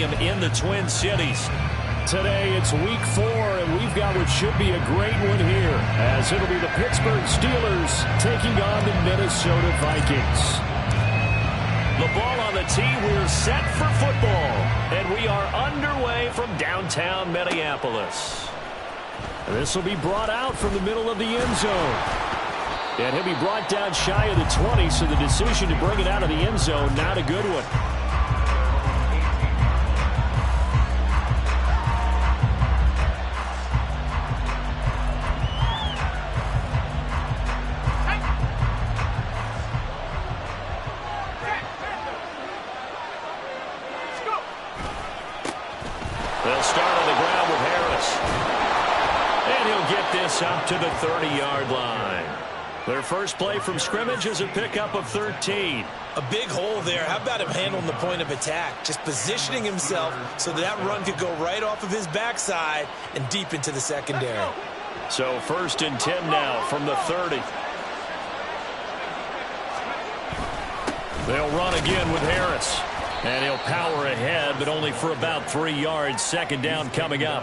Stadium in the Twin Cities. Today it's week 4, and we've got what should be a great one here, as it'll be the Pittsburgh Steelers taking on the Minnesota Vikings. The ball on the tee, we're set for football, and we are underway from downtown Minneapolis. This will be brought out from the middle of the end zone. And he'll be brought down shy of the 20, so the decision to bring it out of the end zone, not a good one. They'll start on the ground with Harris. And he'll get this up to the 30-yard line. Their first play from scrimmage is a pickup of 13. A big hole there. How about him handling the point of attack? Just positioning himself so that run could go right off of his backside and deep into the secondary. So 1st and 10 now from the 30. They'll run again with Harris. And he'll power ahead, but only for about 3 yards. 2nd down coming up.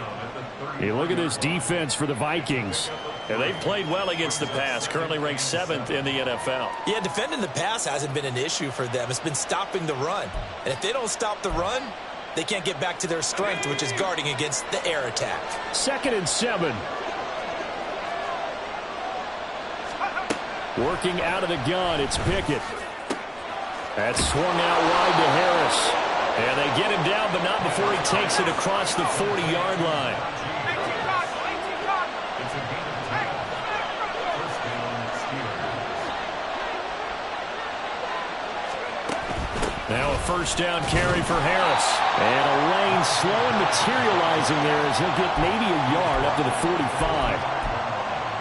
Hey, look at this defense for the Vikings. And they've played well against the pass, currently ranked 7th in the NFL. Yeah, defending the pass hasn't been an issue for them. It's been stopping the run. And if they don't stop the run, they can't get back to their strength, which is guarding against the air attack. 2nd and 7. Working out of the gun, it's Pickett. That's swung out wide to Harris. And they get him down, but not before he takes it across the 40-yard line. Now a 1st down carry for Harris. And a lane slow and materializing there as he'll get maybe a yard up to the 45.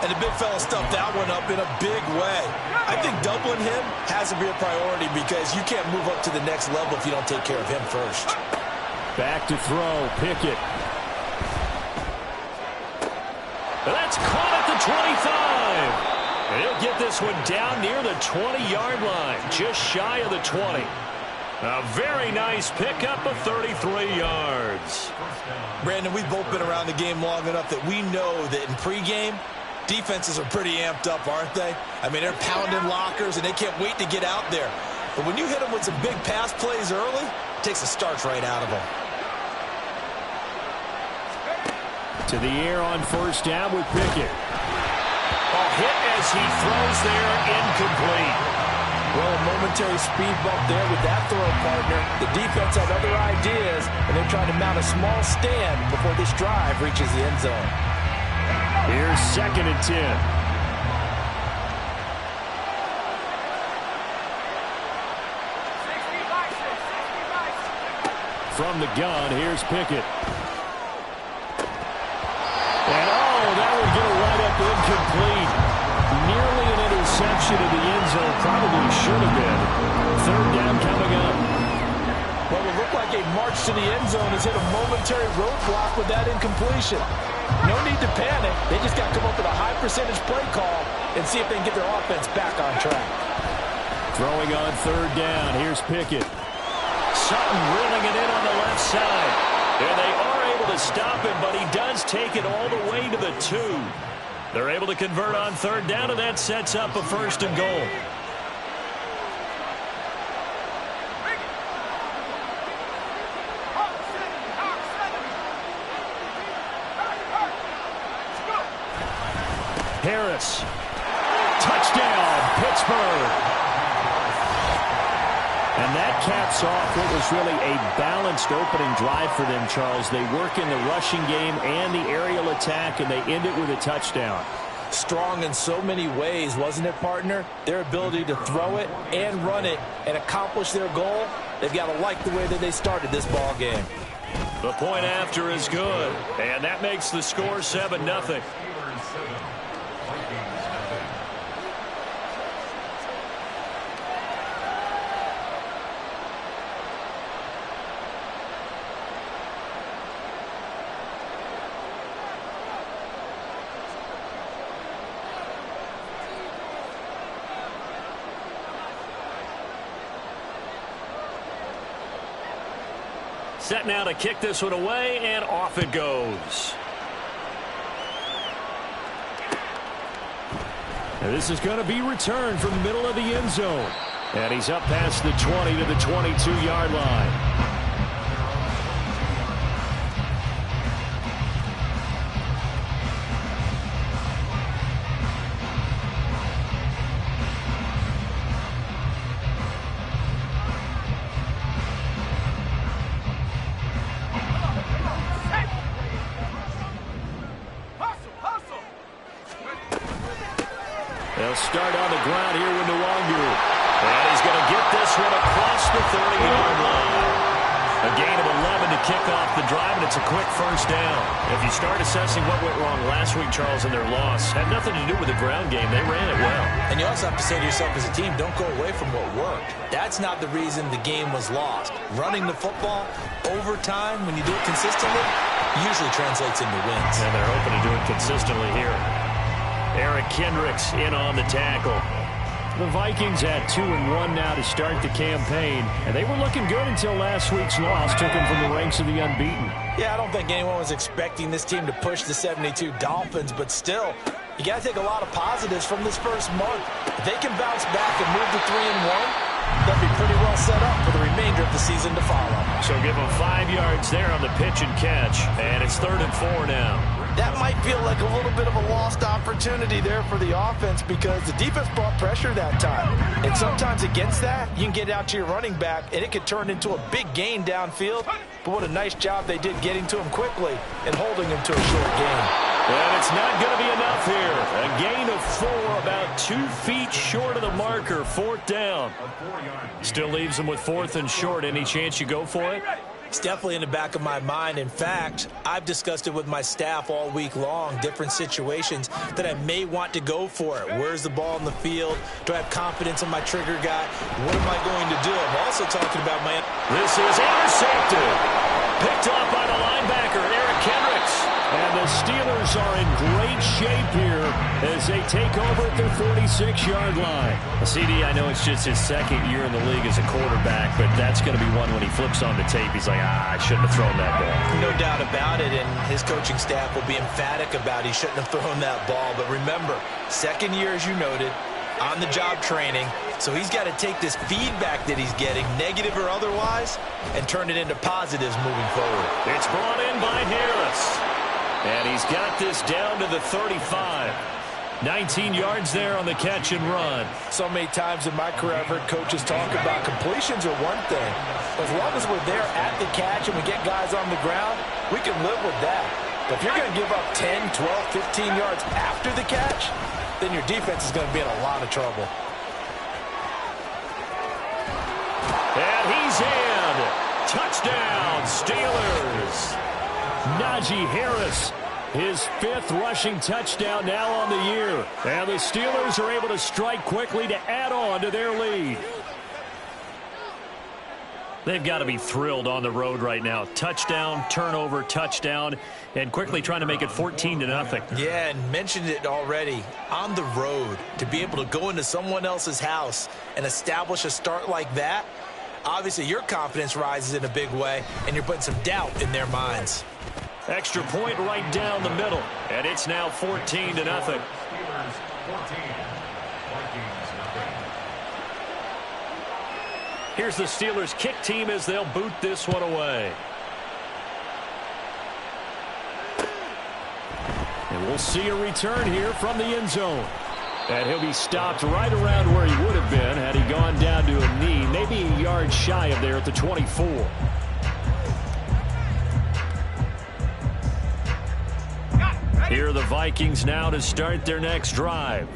And the big fella stuffed that one up in a big way. I think doubling him has to be a priority because you can't move up to the next level if you don't take care of him first. Back to throw, Pickett. That's caught at the 25. And he'll get this one down near the 20-yard line, just shy of the 20. A very nice pickup of 33 yards. Brandon, we've both been around the game long enough that we know that in pregame, defenses are pretty amped up, aren't they? I mean, they're pounding lockers, and they can't wait to get out there. But when you hit them with some big pass plays early, it takes the starch right out of them. To the air on 1st down with Pickett. A hit as he throws there, incomplete. Well, a momentary speed bump there with that throw, partner. The defense had other ideas, and they're trying to mount a small stand before this drive reaches the end zone. Here's 2nd and 10. From the gun, here's Pickett. And that would get a right up incomplete. Nearly an interception in the end zone. Probably should have been. 3rd down coming up. Well, it looked like a march to the end zone has hit a momentary roadblock with that incompletion. No need to panic. They just got to come up with a high percentage play call and see if they can get their offense back on track. Throwing on 3rd down. Here's Pickett. Sutton reeling it in on the left side. And they are able to stop him, but he does take it all the way to the 2. They're able to convert on 3rd down, and that sets up a 1st and goal. Harris. Touchdown, Pittsburgh. And that caps off what was really a balanced opening drive for them, Charles. They work in the rushing game and the aerial attack, and they end it with a touchdown. Strong in so many ways, wasn't it, partner? Their ability to throw it and run it and accomplish their goal, they've got to like the way that they started this ball game. The point after is good, and that makes the score 7-0. Set now to kick this one away, and off it goes. And this is going to be returned from the middle of the end zone. And he's up past the 20 to the 22-yard line. They'll start on the ground here with Nwangu. And he's going to get this one across the 30-yard line. A gain of 11 to kick off the drive, and it's a quick first down. If you start assessing what went wrong last week, Charles, in their loss, had nothing to do with the ground game. They ran it well. And you also have to say to yourself as a team, don't go away from what worked. That's not the reason the game was lost. Running the football over time, when you do it consistently, usually translates into wins. And they're hoping to do it consistently here. Eric Kendricks in on the tackle. The Vikings at 2-1 now to start the campaign, and they were looking good until last week's loss took them from the ranks of the unbeaten. Yeah, I don't think anyone was expecting this team to push the 72 Dolphins, but still, you got to take a lot of positives from this first month. If they can bounce back and move to 3-1, they'll be pretty well set up for the remainder of the season to follow. So give them 5 yards there on the pitch and catch, and it's 3rd and 4 now. That might feel like a little bit of a lost opportunity there for the offense because the defense brought pressure that time. And sometimes against that, you can get out to your running back, and it could turn into a big gain downfield. But what a nice job they did getting to him quickly and holding him to a short gain. And it's not going to be enough here. A gain of 4, about 2 feet short of the marker, 4th down. Still leaves them with 4th and short. Any chance you go for it? It's definitely in the back of my mind. In fact, I've discussed it with my staff all week long, different situations that I may want to go for it. Where's the ball in the field? Do I have confidence in my trigger guy? What am I going to do? I'm also talking about my... This is intercepted. Picked off by the linebacker, Eric Kendricks. And the Steelers are in great shape here as they take over at their 46-yard line. CD, I know it's just his 2nd year in the league as a quarterback, but that's going to be one when he flips on the tape. He's like, I shouldn't have thrown that ball. No doubt about it, and his coaching staff will be emphatic about he shouldn't have thrown that ball. But remember, 2nd year, as you noted, on-the-job training. So he's got to take this feedback that he's getting, negative or otherwise, and turn it into positives moving forward. It's brought in by Harris. And he's got this down to the 35. 19 yards there on the catch and run. So many times in my career I've heard coaches talk about completions are one thing. As long as we're there at the catch and we get guys on the ground, we can live with that. But if you're going to give up 10, 12, 15 yards after the catch, then your defense is going to be in a lot of trouble. And he's in. Touchdown, Steelers. Najee Harris, his 5th rushing touchdown now on the year. And the Steelers are able to strike quickly to add on to their lead. They've got to be thrilled on the road right now. Touchdown, turnover, touchdown, and quickly trying to make it 14-0. Yeah, and mentioned it already. On the road, to be able to go into someone else's house and establish a start like that, obviously your confidence rises in a big way, and you're putting some doubt in their minds. Extra point right down the middle, and it's now 14-0. Here's the Steelers kick team as they'll boot this one away. And we'll see a return here from the end zone. And he'll be stopped right around where he would have been had he gone down to a knee, maybe a yard shy of there at the 24. Here are the Vikings now to start their next drive.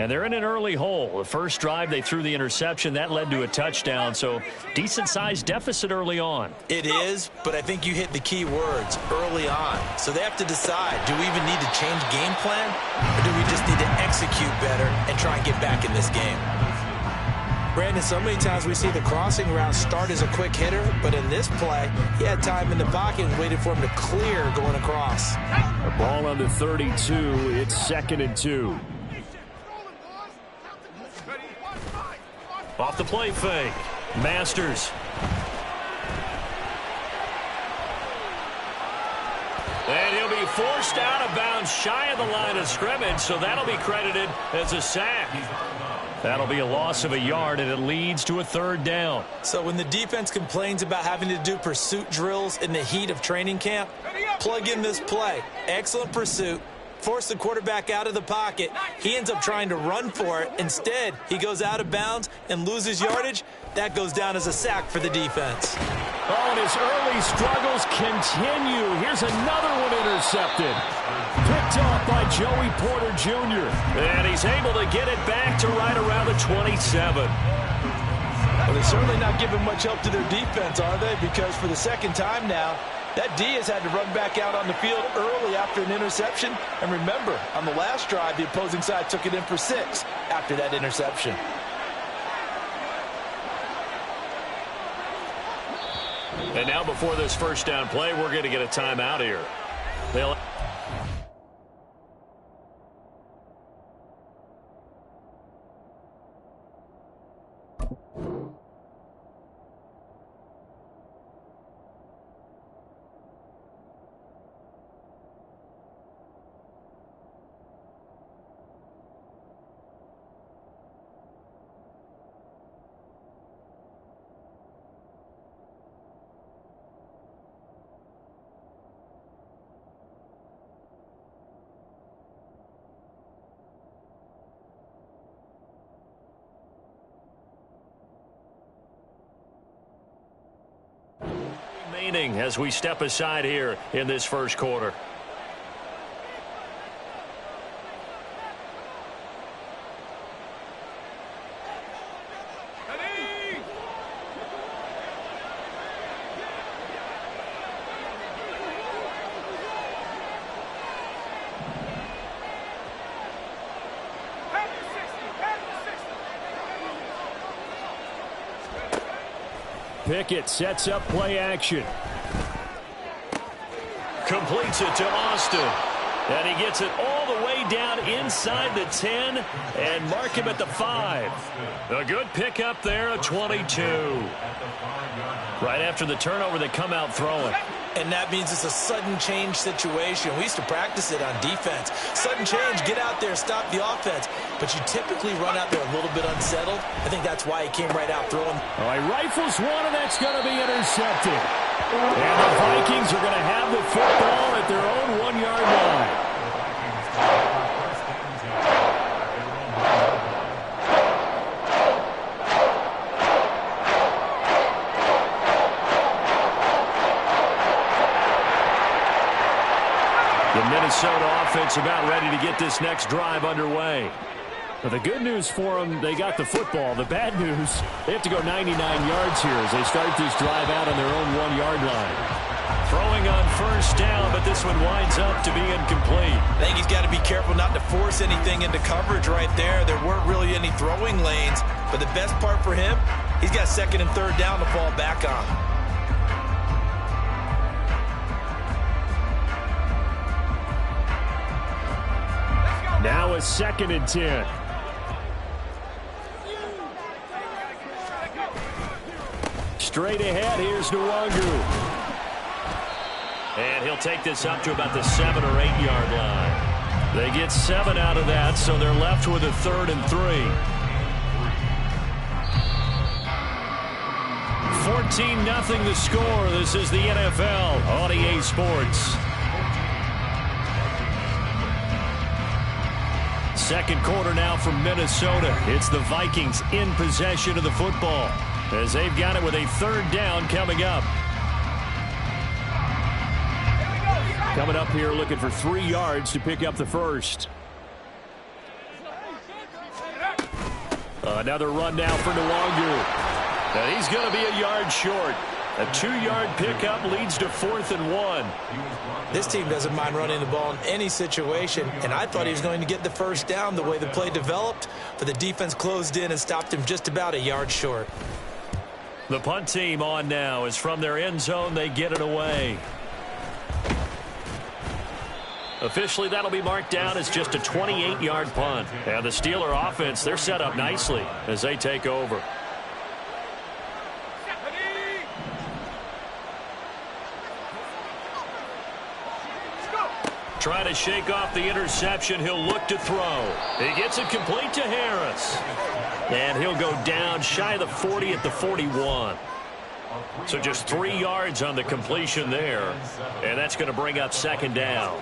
And they're in an early hole. The first drive, they threw the interception. That led to a touchdown, so decent-sized deficit early on. It is, but I think you hit the key words, early on. So they have to decide, do we even need to change game plan, or do we just need to execute better and try and get back in this game? Brandon, so many times we see the crossing route start as a quick hitter, but in this play, he had time in the pocket and waited for him to clear going across. A ball on the 32. It's 2nd and 2. Off the play fake. Masters. to be forced out of bounds shy of the line of scrimmage, so that'll be credited as a sack. That'll be a loss of a yard, and it leads to a third down. So when the defense complains about having to do pursuit drills in the heat of training camp, plug in this play. Excellent pursuit. Force the quarterback out of the pocket. He ends up trying to run for it. Instead, he goes out of bounds and loses yardage. That goes down as a sack for the defense. Oh, and his early struggles continue. Here's another one intercepted. Picked off by Joey Porter Jr. And he's able to get it back to right around the 27. Well, they're certainly not giving much help to their defense, are they? Because for the second time now, that D has had to run back out on the field early after an interception. And remember, on the last drive, the opposing side took it in for 6 after that interception. And now before this first down play, we're going to get a timeout here. They'll remaining as we step aside here in this first quarter. Pickett sets up play action. Completes it to Austin. And he gets it all the way down inside the 10 and mark him at the 5. A good pickup there, a 22. Right after the turnover, they come out throwing. And that means it's a sudden change situation. We used to practice it on defense. Sudden change, get out there, stop the offense. But you typically run out there a little bit unsettled. I think that's why he came right out throwing. All right, rifles one, and that's going to be intercepted. And the Vikings are going to have the football at their own 1-yard line. The Minnesota offense about ready to get this next drive underway. But the good news for them, they got the football. The bad news, they have to go 99 yards here as they start this drive out on their own 1-yard line. Throwing on first down, but this one winds up to be incomplete. I think he's got to be careful not to force anything into coverage right there. There weren't really any throwing lanes, but the best part for him, he's got second and third down to fall back on. Now a 2nd and 10. Straight ahead, here's Nwangu. And he'll take this up to about the 7- or 8-yard line. They get 7 out of that, so they're left with a 3rd and 3. 14-0 the score. This is the NFL on EA Sports. Second quarter now from Minnesota. It's the Vikings in possession of the football as they've got it with a 3rd down coming up. Coming up here looking for 3 yards to pick up the first. Another run now for Nwangu. And he's going to be a yard short. A 2-yard pickup leads to 4th and 1. This team doesn't mind running the ball in any situation, and I thought he was going to get the first down the way the play developed, but the defense closed in and stopped him just about a yard short. The punt team on now is from their end zone. They get it away. Officially, that'll be marked down as just a 28-yard punt. And the Steeler offense, they're set up nicely as they take over. try to shake off the interception. He'll look to throw. He gets it complete to Harris. And he'll go down shy of the 40 at the 41. So just 3 yards on the completion there. And that's going to bring up second down.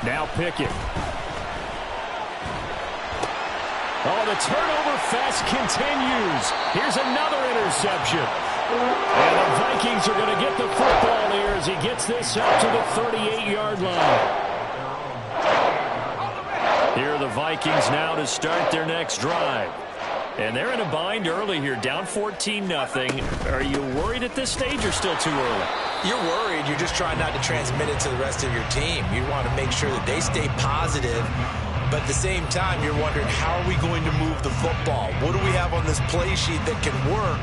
Now Pickett. Oh, the turnover fest continues. Here's another interception. And the Vikings are going to get the football here as he gets this up to the 38-yard line. Here are the Vikings now to start their next drive. And they're in a bind early here, down 14-0. Are you worried at this stage or still too early? You're worried. You're just trying not to transmit it to the rest of your team. You want to make sure that they stay positive. But at the same time, you're wondering, how are we going to move the football? What do we have on this play sheet that can work?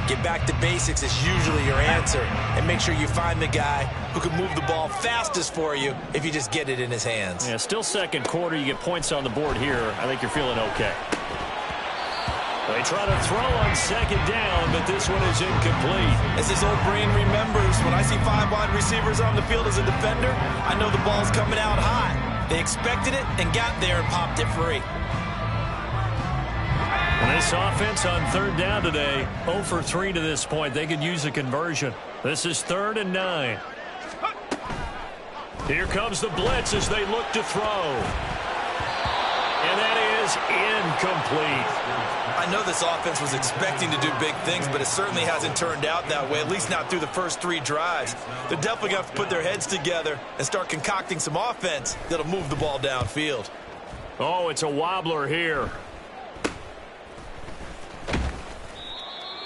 Get back to basics is usually your answer. And make sure you find the guy who can move the ball fastest for you if you just get it in his hands. Yeah, still second quarter. You get points on the board here. I think you're feeling okay. They try to throw on second down, but this one is incomplete. As his old brain remembers, when I see 5 wide receivers on the field as a defender, I know the ball's coming out high. They expected it and got there and popped it free. And this offense on third down today, 0 for 3 to this point. They could use a conversion. This is 3rd and 9. Here comes the blitz as they look to throw. And that is incomplete. I know this offense was expecting to do big things, but it certainly hasn't turned out that way, at least not through the first 3 drives. They're definitely going to have to put their heads together and start concocting some offense that'll move the ball downfield. Oh, it's a wobbler here.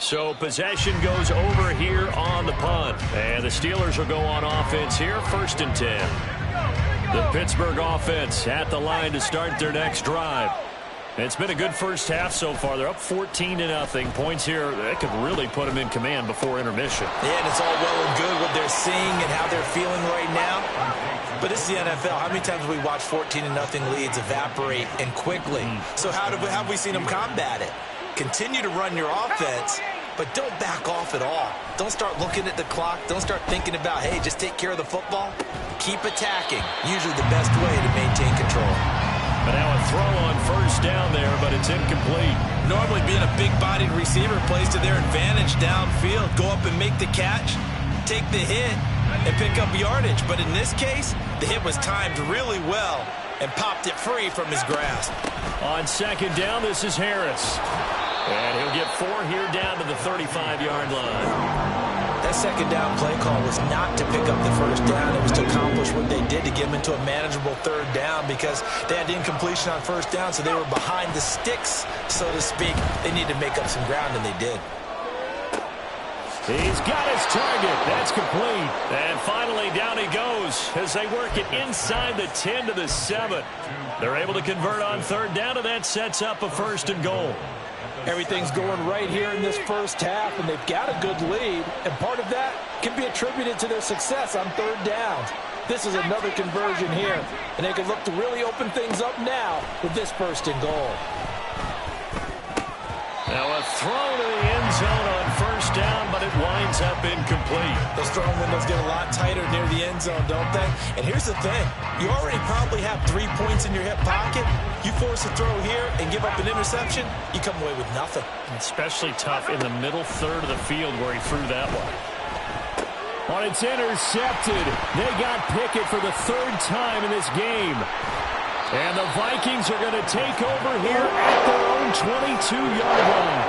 So possession goes over here on the punt. And the Steelers will go on offense here, 1st and 10. The Pittsburgh offense at the line to start their next drive. It's been a good first half so far. They're up 14-0. Points here that could really put them in command before intermission. Yeah, and it's all well and good what they're seeing and how they're feeling right now. But this is the NFL. How many times have we watched 14-0 leads evaporate and quickly? So how have we seen them combat it? Continue to run your offense, but don't back off at all. Don't start looking at the clock. Don't start thinking about, hey, just take care of the football. Keep attacking. Usually the best way to maintain control. But now a throw on 1st down there, but it's incomplete. Normally being a big-bodied receiver plays to their advantage downfield. Go up and make the catch, take the hit, and pick up yardage. But in this case, the hit was timed really well and popped it free from his grasp. On 2nd down, this is Harris. And he'll get 4 here down to the 35-yard line. That 2nd down play call was not to pick up the 1st down. It was to accomplish what they did to get them into a manageable 3rd down because they had the incompletion on 1st down, so they were behind the sticks, so to speak. They needed to make up some ground, and they did. He's got his target. That's complete. And finally, down he goes as they work it inside the 10 to the 7. They're able to convert on 3rd down, and that sets up a 1st and goal. Everything's going right here in this first half, and they've got a good lead, and part of that can be attributed to their success on 3rd downs. This is another conversion here, and they can look to really open things up now with this 1st and goal. Now a throw to the end zone on 1st down, but it winds up incomplete. Those throwing windows get a lot tighter near the end zone, don't they? And here's the thing. You already probably have 3 points in your hip pocket. You force a throw here and give up an interception, you come away with nothing. Especially tough in the middle 3rd of the field where he threw that one. Well, it's intercepted. They got Pickett for the 3rd time in this game. And the Vikings are going to take over here at their own 22-yard line.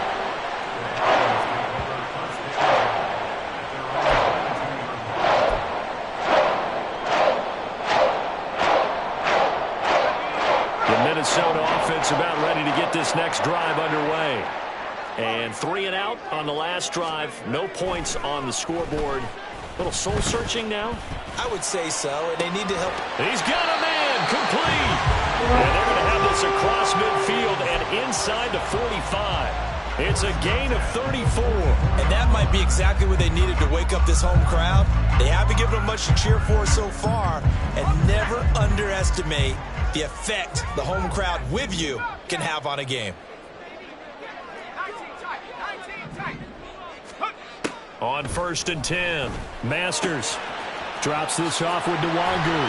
The Minnesota offense about ready to get this next drive underway. And 3 and out on the last drive. No points on the scoreboard. A little soul-searching now? I would say so, and they need to help. He's got a man, complete. And they're going to have this across midfield and inside the 45. It's a gain of 34. And that might be exactly what they needed to wake up this home crowd. They haven't given them much to cheer for so far, and never underestimate the effect the home crowd with you can have on a On 1st and 10. Masters drops this off with Nwangu.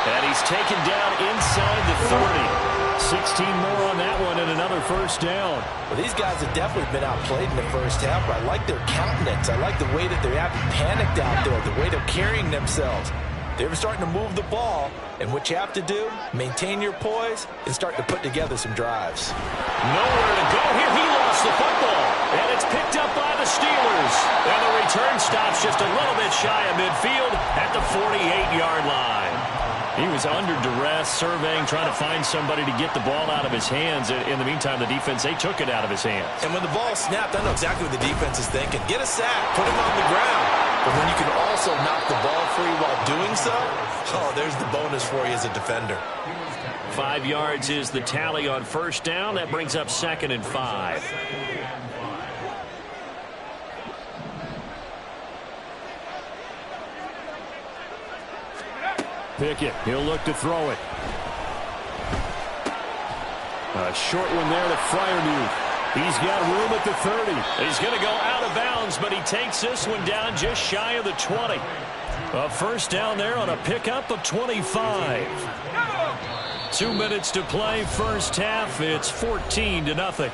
And he's taken down inside the 30. 16 more on that one and another first down. Well, these guys have definitely been outplayed in the first half, but I like their countenance. I like the way that they haven't panicked out there, the way they're carrying themselves. They're starting to move the ball, and what you have to do, maintain your poise and start to put together some drives. Nowhere to go here. He lost the football, and it's picked up by the Steelers. And the return stops just a little bit shy of midfield at the 48-yard line. He was under duress, surveying, trying to find somebody to get the ball out of his hands. In the meantime, the defense, they took it out of his hands. And when the ball snapped, I know exactly what the defense is thinking. Get a sack, put him on the ground. But when you can also knock the ball free while doing so, oh, there's the bonus for you as a defender. 5 yards is the tally on first down. That brings up 2nd and 5. Pickett, he'll look to throw it. A short one there to Freiermuth. He's got room at the 30. He's going to go out of bounds, but he takes this one down just shy of the 20. A first down there on a pickup of 25. 2 minutes to play first half. It's 14-0.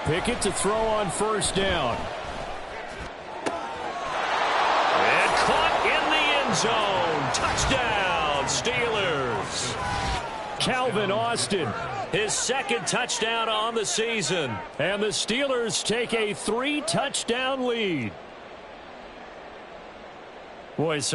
Pickett to throw on first down. And caught in the end zone. Touchdown, Steelers. Calvin Austin, his 2nd touchdown on the season. And the Steelers take a 3-touchdown lead. Boy, so